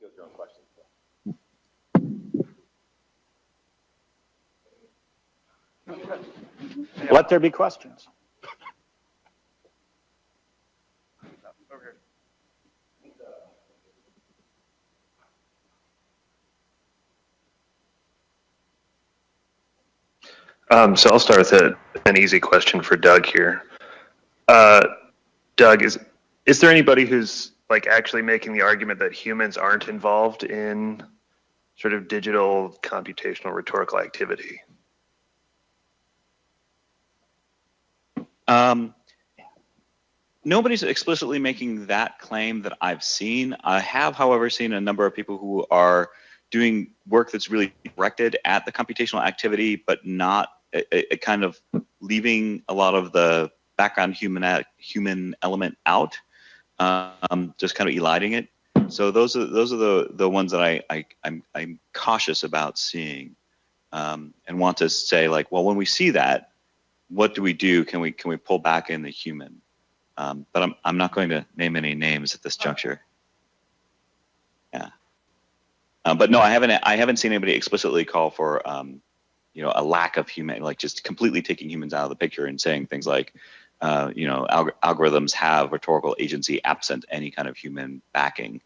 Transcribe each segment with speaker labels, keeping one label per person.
Speaker 1: field your own questions.
Speaker 2: Let there be questions.
Speaker 3: So I'll start with an easy question for Doug here. Doug, is there anybody who's like actually making the argument that humans aren't involved in sort of digital computational rhetorical activity?
Speaker 4: Nobody's explicitly making that claim that I've seen. I have, however, seen a number of people who are doing work that's really directed at the computational activity, but not a kind of leaving a lot of the background human element out, just kind of eliding it. So those are the ones that I'm cautious about seeing, and want to say like, well, when we see that, what do we do? Can we pull back in the human? But I'm not going to name any names at this juncture. Yeah. But no, I haven't seen anybody explicitly call for you know, a lack of human, like just completely taking humans out of the picture and saying things like, you know, algorithms have rhetorical agency absent any kind of human backing,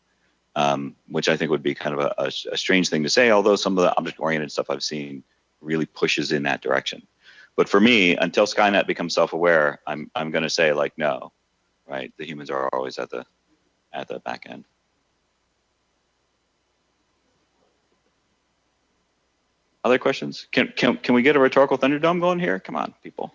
Speaker 4: which I think would be kind of a strange thing to say, although some of the object-oriented stuff I've seen really pushes in that direction. But for me, until Skynet becomes self-aware, I'm going to say like no, right? The humans are always at the back end. Other questions? Can we get a rhetorical Thunderdome going here? Come on, people.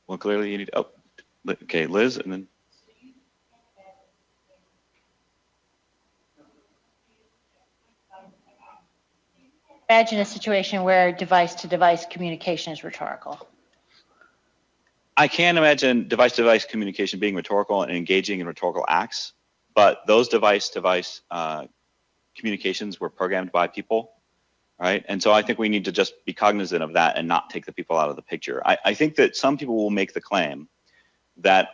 Speaker 4: Well, clearly you need. Oh, okay, Liz, and then.
Speaker 5: Imagine a situation where device-to-device communication is rhetorical.
Speaker 4: I can imagine device-to-device communication being rhetorical and engaging in rhetorical acts, but those device-to-device communications were programmed by people, right? And so I think we need to just be cognizant of that and not take the people out of the picture. I think that some people will make the claim that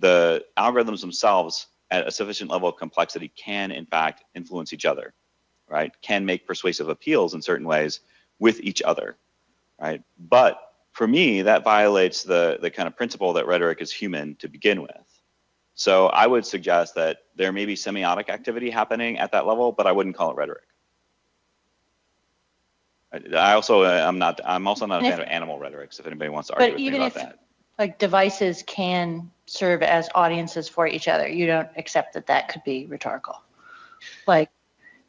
Speaker 4: the algorithms themselves at a sufficient level of complexity can, in fact, influence each other, right? Can make persuasive appeals in certain ways with each other, right? But for me, that violates the kind of principle that rhetoric is human to begin with. So I would suggest that there may be semiotic activity happening at that level, but I wouldn't call it rhetoric. I'm also not a fan of animal rhetorics, if anybody wants to argue with me about that.
Speaker 5: Like devices can serve as audiences for each other, you don't accept that that could be rhetorical. Like,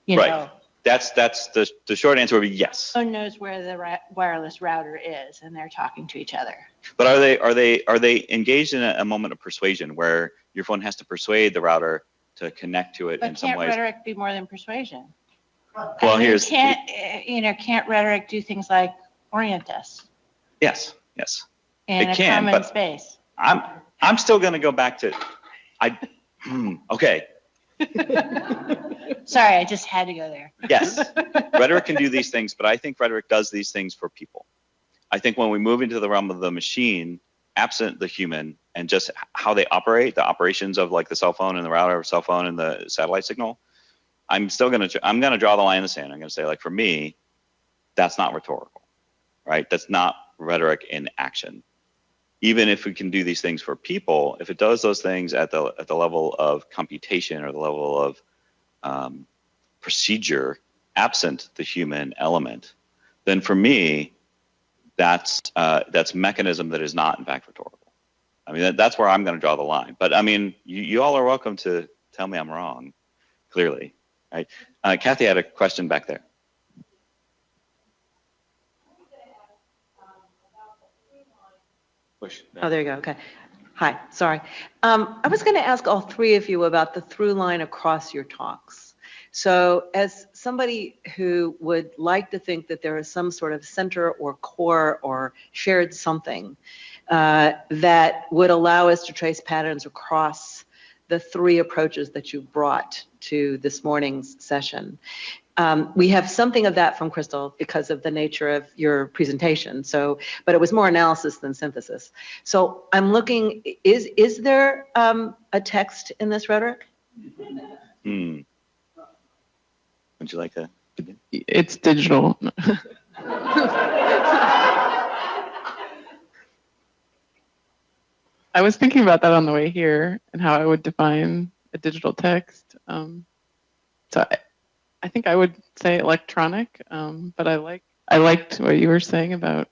Speaker 5: you know.
Speaker 4: That's the short answer would be yes.
Speaker 5: One knows where the wireless router is, and they're talking to each other.
Speaker 4: But are they engaged in a moment of persuasion where your phone has to persuade the router to connect to it in some ways?
Speaker 5: But can't rhetoric be more than persuasion?
Speaker 4: Well,
Speaker 5: can't rhetoric do things like orient us?
Speaker 4: Yes.
Speaker 5: In a common space.
Speaker 4: I'm still going to go back to okay.
Speaker 5: Sorry, I just had to go there.
Speaker 4: Yes, rhetoric can do these things, but I think rhetoric does these things for people. I think when we move into the realm of the machine, absent the human and just how they operate, the operations of like the cell phone and the router of cell phone and the satellite signal, I'm going to draw the line in the sand. I'm going to say, like, for me, that's not rhetorical, right? That's not rhetoric in action. Even if we can do these things for people, if it does those things at the level of computation or the level of procedure, absent the human element, then for me, that's mechanism that is not in fact rhetorical. I mean, that's where I'm going to draw the line. But I mean, you all are welcome to tell me I'm wrong, clearly, right? Kathy had a question back there.
Speaker 6: Oh, there you go. Okay. Hi, sorry. I was going to ask all three of you about the through line across your talks. So as somebody who would like to think that there is some sort of center or core or shared something that would allow us to trace patterns across the three approaches that you brought to this morning's session, We have something of that from Crystal because of the nature of your presentation. So, but it was more analysis than synthesis. So I'm looking, is there a text in this rhetoric?
Speaker 4: Would you like to begin?
Speaker 1: It's digital. I was thinking about that on the way here and how I would define a digital text. So I think I would say electronic, but I liked what you were saying about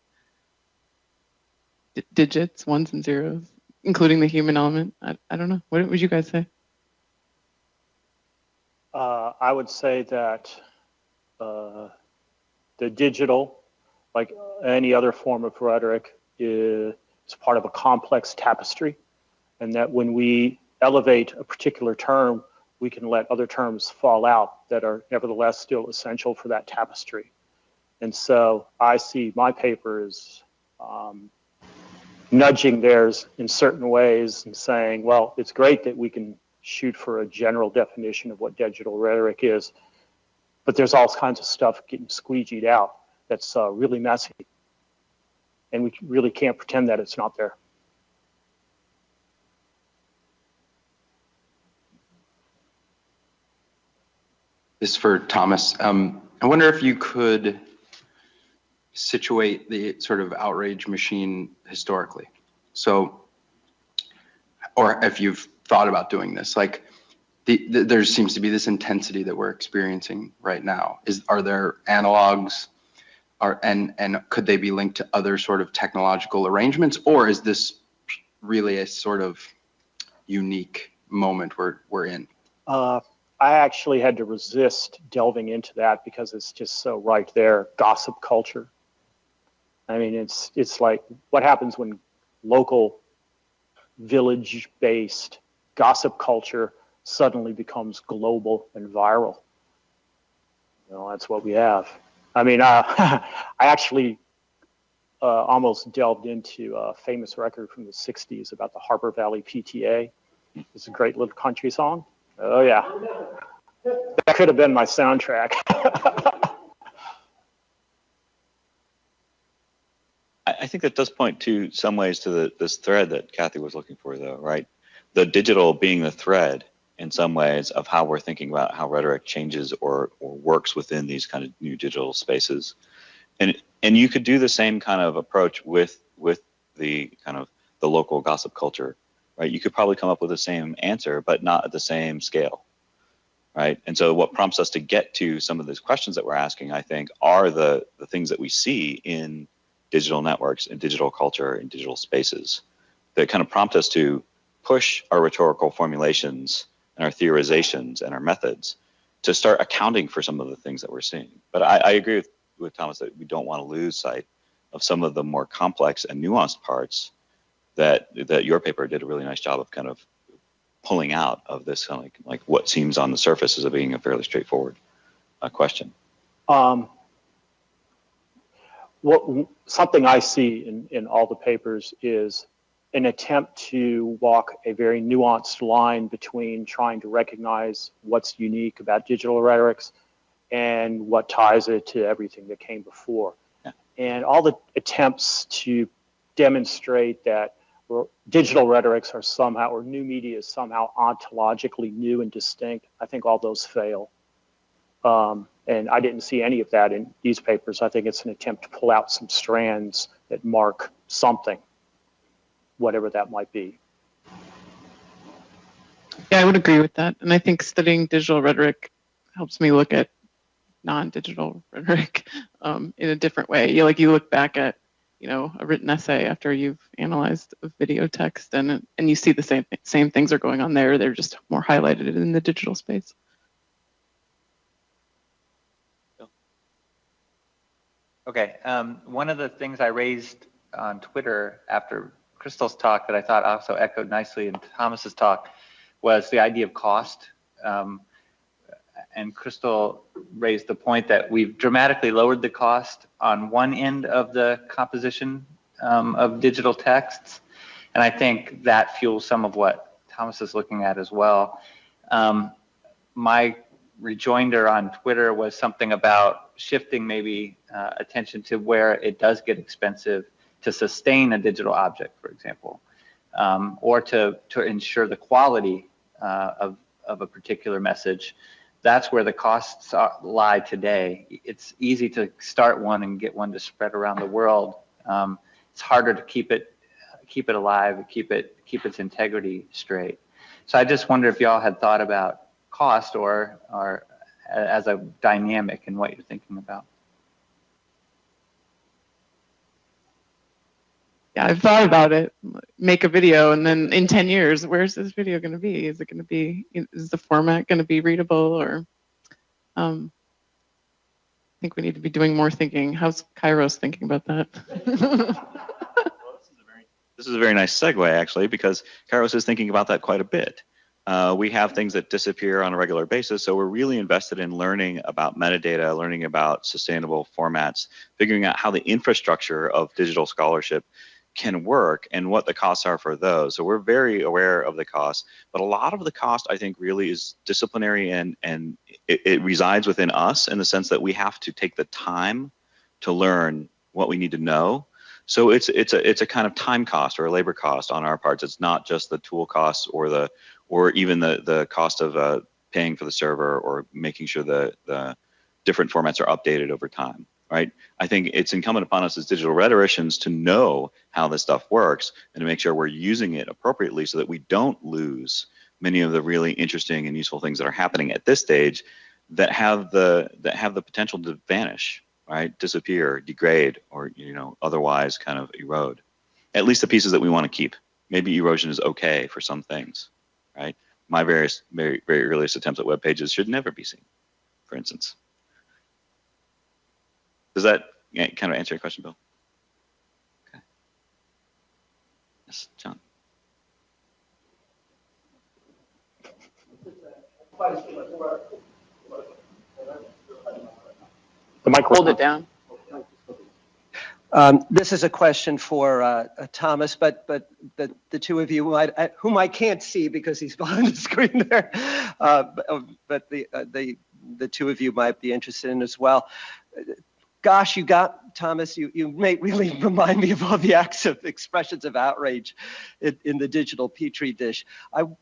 Speaker 1: digits, ones and zeros, including the human element. I don't know. What would you guys say?
Speaker 2: I would say that the digital, like any other form of rhetoric, is part of a complex tapestry, and that when we elevate a particular term, we can let other terms fall out that are nevertheless still essential for that tapestry. And so I see my paper as nudging theirs in certain ways and saying, well, it's great that we can shoot for a general definition of what digital rhetoric is, but there's all kinds of stuff getting squeegeed out that's really messy. And we really can't pretend that it's not there.
Speaker 7: This is for Thomas. I wonder if you could situate the sort of outrage machine historically. So, or if you've thought about doing this, like there seems to be this intensity that we're experiencing right now. Are there analogs? And could they be linked to other sort of technological arrangements, or is this really a sort of unique moment we're in?
Speaker 2: I actually had to resist delving into that because it's just so right there. Gossip culture. I mean, it's like what happens when local, village-based gossip culture suddenly becomes global and viral. You know, that's what we have. I mean, I actually almost delved into a famous record from the 60s about the Harper Valley PTA. It's a great little country song. Oh, yeah. That could have been my soundtrack.
Speaker 4: I think that does point to some ways to this thread that Kathy was looking for, though, right? The digital being the thread in some ways of how we're thinking about how rhetoric changes or works within these kind of new digital spaces. And you could do the same kind of approach with the kind of the local gossip culture, right? You could probably come up with the same answer, but not at the same scale, right? And so what prompts us to get to some of these questions that we're asking, I think, are the things that we see in digital networks and digital culture and digital spaces that kind of prompt us to push our rhetorical formulations and our theorizations and our methods to start accounting for some of the things that we're seeing. But I agree with Thomas that we don't want to lose sight of some of the more complex and nuanced parts that your paper did a really nice job of kind of pulling out of this kind of like what seems on the surface as being a fairly straightforward question.
Speaker 2: Something I see in all the papers is an attempt to walk a very nuanced line between trying to recognize what's unique about digital rhetorics and what ties it to everything that came before.
Speaker 4: Yeah.
Speaker 2: And all the attempts to demonstrate that digital rhetorics are somehow, or new media is somehow ontologically new and distinct, I think all those fail. And I didn't see any of that in these papers. I think it's an attempt to pull out some strands that mark something, whatever that might be.
Speaker 1: Yeah, I would agree with that. And I think studying digital rhetoric helps me look at non-digital rhetoric in a different way. You look back at, a written essay after you've analyzed a video text, and you see the same things are going on there. They're just more highlighted in the digital space.
Speaker 8: Okay, one of the things I raised on Twitter after Crystal's talk that I thought also echoed nicely in Thomas's talk was the idea of cost. And Crystal raised the point that we've dramatically lowered the cost on one end of the composition of digital texts. And I think that fuels some of what Thomas is looking at as well. My rejoinder on Twitter was something about shifting maybe attention to where it does get expensive to sustain a digital object, for example, or to ensure the quality of a particular message. That's where the costs lie today. It's easy to start one and get one to spread around the world. It's harder to keep it alive, keep its integrity straight. So I just wonder if y'all had thought about cost or as a dynamic in what you're thinking about.
Speaker 1: Yeah, I've thought about it. Make a video, and then in 10 years, where's this video going to be? Is it going to be? Is the format going to be readable? Or I think we need to be doing more thinking. How's Kairos thinking about that?
Speaker 4: This is a very nice segue, actually, because Kairos is thinking about that quite a bit. We have things that disappear on a regular basis, so we're really invested in learning about metadata, learning about sustainable formats, figuring out how the infrastructure of digital scholarship can work and what the costs are for those. So we're very aware of the costs, but a lot of the cost, I think, really is disciplinary, and it resides within us in the sense that we have to take the time to learn what we need to know. So it's a kind of time cost or a labor cost on our parts. It's not just the tool costs or even the cost of paying for the server or making sure the different formats are updated over time, right? I think it's incumbent upon us as digital rhetoricians to know how this stuff works and to make sure we're using it appropriately so that we don't lose many of the really interesting and useful things that are happening at this stage that have the potential to vanish, right? Disappear, degrade, or otherwise kind of erode. At least the pieces that we want to keep. Maybe erosion is okay for some things, right? My very, very earliest attempts at web pages should never be seen, for instance. Does that kind of answer your question, Bill? Okay. Yes, John.
Speaker 2: The microphone.
Speaker 1: Hold it down.
Speaker 9: This is a question for Thomas, but the two of you, whom I can't see because he's behind the screen there, but the two of you might be interested in as well. Gosh, Thomas, you may really remind me of all the acts of expressions of outrage in the digital petri dish.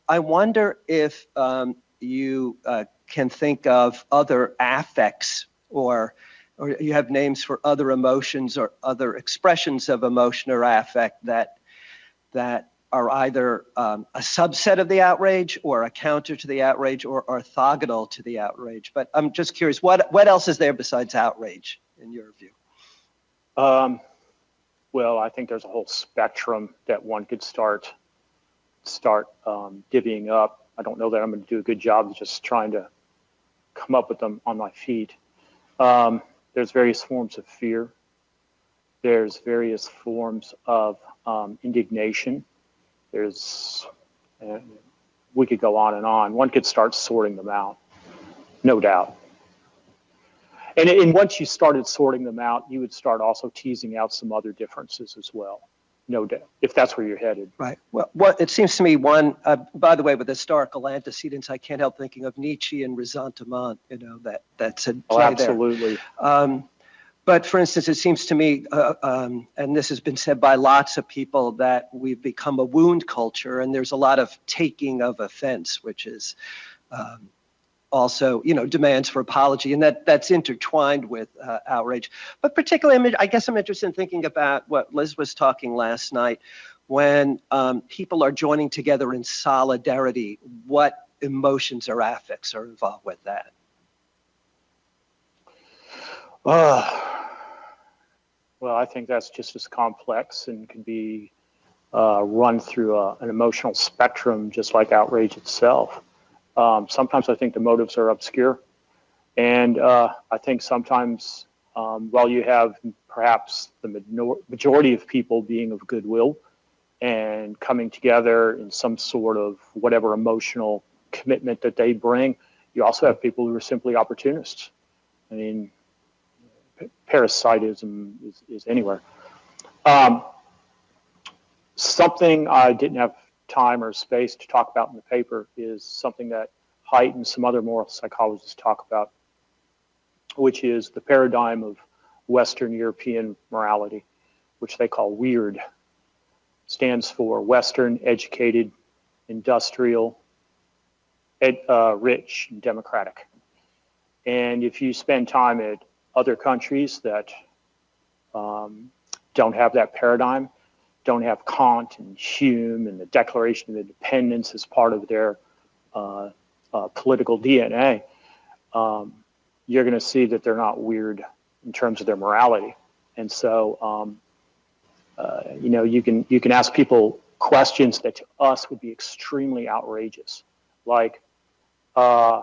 Speaker 9: I wonder if you can think of other affects or you have names for other emotions or other expressions of emotion or affect that are either a subset of the outrage or a counter to the outrage or orthogonal to the outrage. But I'm just curious, what else is there besides outrage in your view?
Speaker 2: Well, I think there's a whole spectrum that one could start divvying up. I don't know that I'm going to do a good job of just trying to come up with them on my feet. There's various forms of fear. There's various forms of indignation. We could go on and on. One could start sorting them out, no doubt. And once you started sorting them out, you would start also teasing out some other differences as well, no doubt, if that's where you're headed.
Speaker 9: Right. Well, it seems to me by the way, with historical antecedents, I can't help thinking of Nietzsche and ressentiment, that's a play
Speaker 2: absolutely.
Speaker 9: There. But for instance, it seems to me, and this has been said by lots of people, that we've become a wound culture, and there's a lot of taking of offense, which is also, demands for apology, and that's intertwined with outrage. But particularly, I guess I'm interested in thinking about what Liz was talking last night, when people are joining together in solidarity, what emotions or affects are involved with that?
Speaker 2: Well, I think that's just as complex and can be run through an emotional spectrum, just like outrage itself. Sometimes I think the motives are obscure. And I think sometimes while you have perhaps the majority of people being of goodwill and coming together in some sort of whatever emotional commitment that they bring, you also have people who are simply opportunists. I mean, parasitism is anywhere. Something I didn't have time or space to talk about in the paper is something that Haidt and some other moral psychologists talk about, which is the paradigm of Western European morality, which they call WEIRD. Stands for Western, Educated, Industrial, Rich, and Democratic. And if you spend time at other countries that don't have that paradigm, don't have Kant and Hume and the Declaration of Independence as part of their political DNA, you're going to see that they're not weird in terms of their morality. And so, you know, you can ask people questions that to us would be extremely outrageous, like a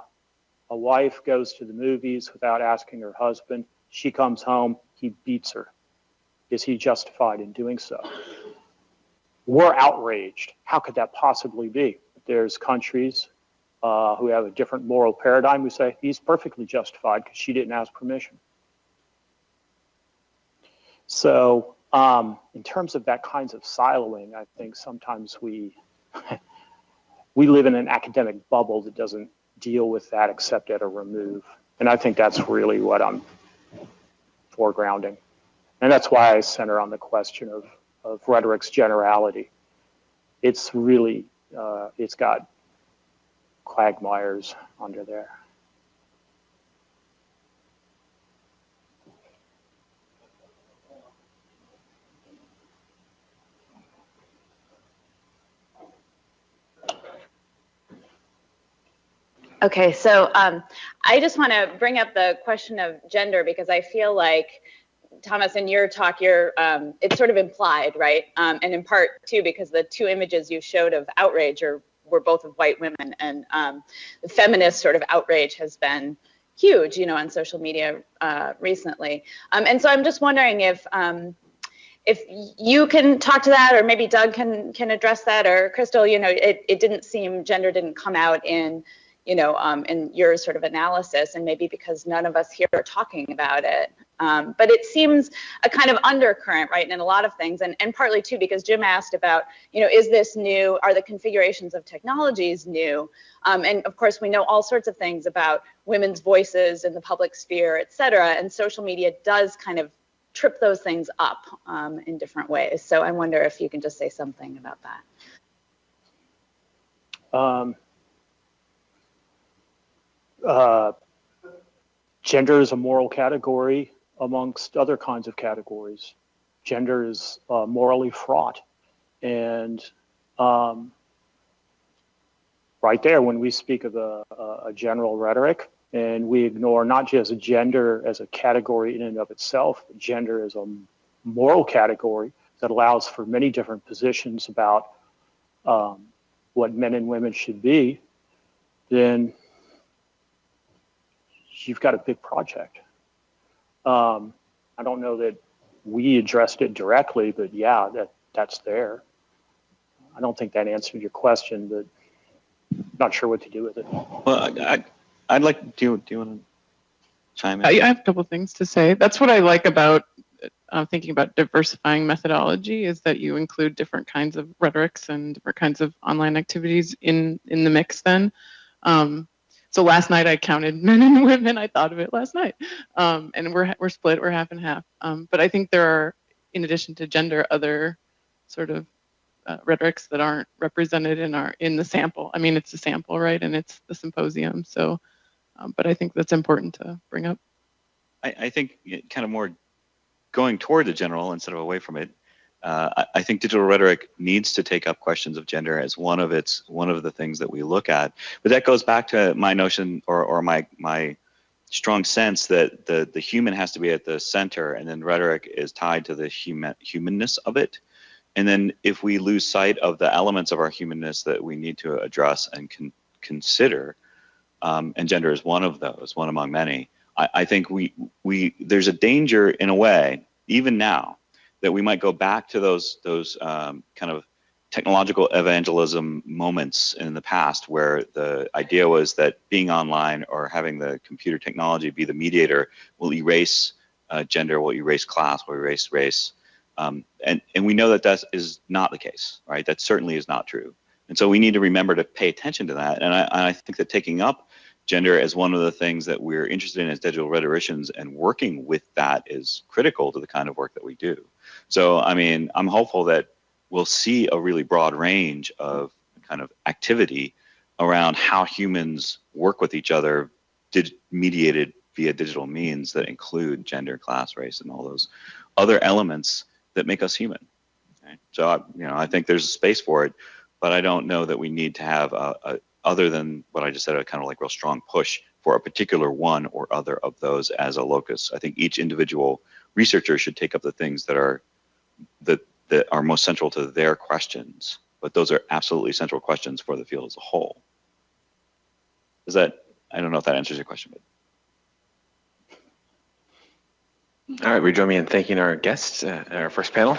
Speaker 2: wife goes to the movies without asking her husband. She comes home, he beats her. Is he justified in doing so? We're outraged. How could that possibly be? There's countries who have a different moral paradigm who say he's perfectly justified because she didn't ask permission. So in terms of that kinds of siloing, I think sometimes we live in an academic bubble that doesn't deal with that except at a remove. And I think that's really what I'm foregrounding. And that's why I center on the question of rhetoric's generality. It's really, it's got quagmires under there.
Speaker 10: Okay, so I just want to bring up the question of gender because I feel like, Thomas, in your talk, it's sort of implied, right? And in part, too, because the two images you showed of outrage were both of white women, and the feminist sort of outrage has been huge, you know, on social media recently. And so I'm just wondering if you can talk to that, or maybe Doug can address that, or Crystal, you know, it didn't seem, gender didn't come out in, you know, in your sort of analysis, and maybe because none of us here are talking about it. But it seems a kind of undercurrent, right, in a lot of things, and partly too because Jim asked about, you know, is this new? Are the configurations of technologies new? And of course, we know all sorts of things about women's voices in the public sphere, et cetera, and social media does kind of trip those things up in different ways. So I wonder if you can just say something about that.
Speaker 2: Gender is a moral category amongst other kinds of categories. Gender is morally fraught. And right there, when we speak of a general rhetoric, and we ignore not just gender as a category in and of itself, but gender as a moral category that allows for many different positions about what men and women should be, then you've got a big project. I don't know that we addressed it directly, but yeah, that's there. I don't think that answered your question, but not sure what to do with it.
Speaker 4: Well, I'd like, do you want to chime in?
Speaker 1: I have a couple things to say. That's what I like about thinking about diversifying methodology, is that you include different kinds of rhetorics and different kinds of online activities in the mix then. So last night I counted men and women. I thought of it last night, and we're split. We're half and half. But I think there are, in addition to gender, other sort of rhetorics that aren't represented in the sample. I mean, it's a sample, right? And it's the symposium. So, but I think that's important to bring up.
Speaker 4: I think kind of more going toward the general instead of away from it. I think digital rhetoric needs to take up questions of gender as one of the things that we look at. But that goes back to my notion or my strong sense that the human has to be at the center, and then rhetoric is tied to the humanness of it. And then if we lose sight of the elements of our humanness that we need to address and consider, and gender is one of those, one among many, I think there's a danger in a way, even now, that we might go back to those kind of technological evangelism moments in the past where the idea was that being online or having the computer technology be the mediator will erase gender, will erase class, will erase race. And we know that is not the case, right? That certainly is not true. And so we need to remember to pay attention to that. And I think that taking up gender as one of the things that we're interested in as digital rhetoricians and working with that is critical to the kind of work that we do. So, I mean, I'm hopeful that we'll see a really broad range of kind of activity around how humans work with each other, mediated via digital means that include gender, class, race, and all those other elements that make us human. Okay? So, I think there's a space for it, but I don't know that we need to have other than what I just said, a kind of like real strong push for a particular one or other of those as a locus. I think each individual researcher should take up the things that are most central to their questions, but those are absolutely central questions for the field as a whole. I don't know if that answers your question, but.
Speaker 11: All right, we join me in thanking our guests at our first panel.